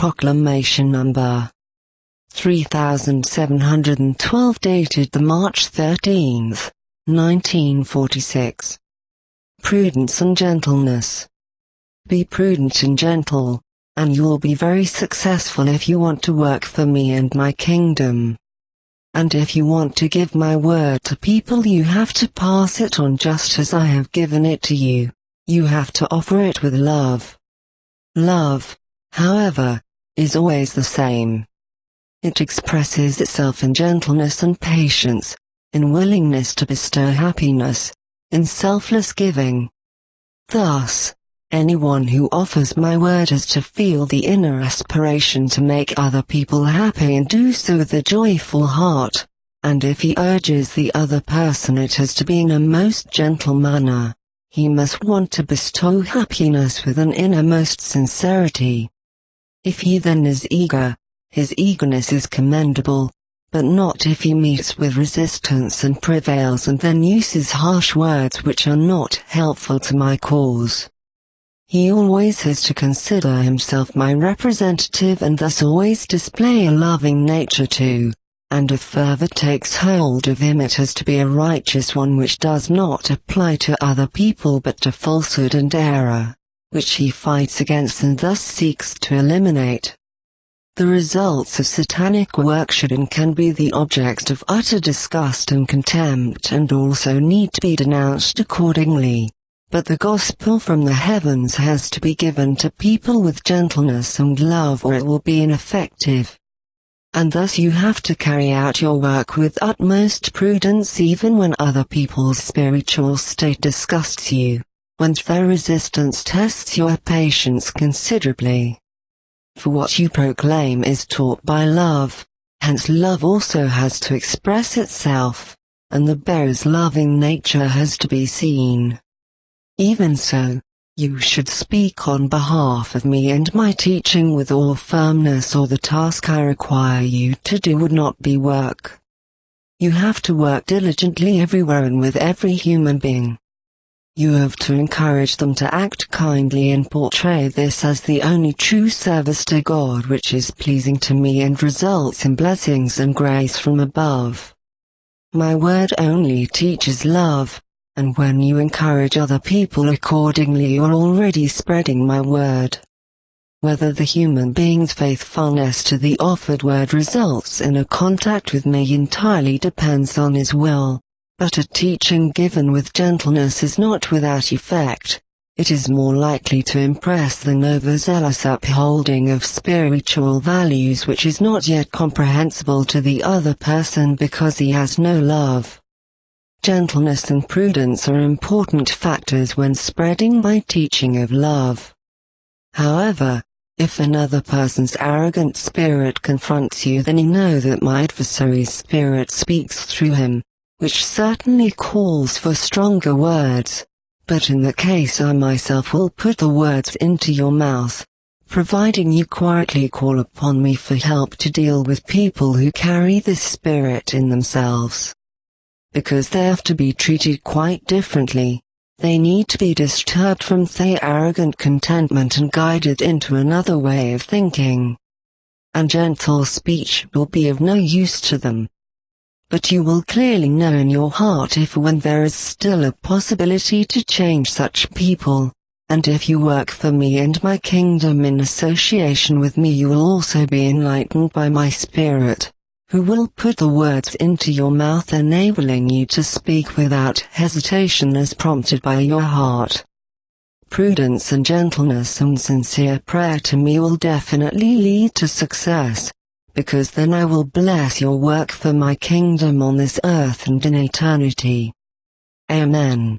Proclamation Number 3712 dated the March 13, 1946. Prudence and gentleness. Be prudent and gentle, and you'll be very successful if you want to work for me and my kingdom. And if you want to give my word to people, you have to pass it on just as I have given it to you. You have to offer it with love. Love, however, is always the same. It expresses itself in gentleness and patience, in willingness to bestow happiness, in selfless giving. Thus, anyone who offers my word is to feel the inner aspiration to make other people happy and do so with a joyful heart, and if he urges the other person, it is to be in a most gentle manner. He must want to bestow happiness with an innermost sincerity. If he then is eager, his eagerness is commendable, but not if he meets with resistance and prevails and then uses harsh words which are not helpful to my cause. He always has to consider himself my representative and thus always display a loving nature too, and if fervor takes hold of him, it has to be a righteous one which does not apply to other people but to falsehood and error, which he fights against and thus seeks to eliminate. The results of satanic work should and can be the object of utter disgust and contempt and also need to be denounced accordingly. But the gospel from the heavens has to be given to people with gentleness and love, or it will be ineffective. And thus you have to carry out your work with utmost prudence even when other people's spiritual state disgusts you, when their resistance tests your patience considerably. For what you proclaim is taught by love, hence love also has to express itself, and the bearer's loving nature has to be seen. Even so, you should speak on behalf of me and my teaching with all firmness, or the task I require you to do would not be work. You have to work diligently everywhere and with every human being. You have to encourage them to act kindly and portray this as the only true service to God which is pleasing to me and results in blessings and grace from above. My word only teaches love, and when you encourage other people accordingly, you are already spreading my word. Whether the human being's faithfulness to the offered word results in a contact with me entirely depends on his will. But a teaching given with gentleness is not without effect. It is more likely to impress than overzealous upholding of spiritual values which is not yet comprehensible to the other person because he has no love. Gentleness and prudence are important factors when spreading my teaching of love. However, if another person's arrogant spirit confronts you, then you know that my adversary's spirit speaks through him, which certainly calls for stronger words, but in that case I myself will put the words into your mouth, providing you quietly call upon me for help to deal with people who carry this spirit in themselves. Because they have to be treated quite differently, they need to be disturbed from their arrogant contentment and guided into another way of thinking. And gentle speech will be of no use to them. But you will clearly know in your heart if when there is still a possibility to change such people, and if you work for me and my kingdom in association with me, you will also be enlightened by my Spirit, who will put the words into your mouth, enabling you to speak without hesitation as prompted by your heart. Prudence and gentleness and sincere prayer to me will definitely lead to success, because then I will bless your work for my kingdom on this earth and in eternity. Amen.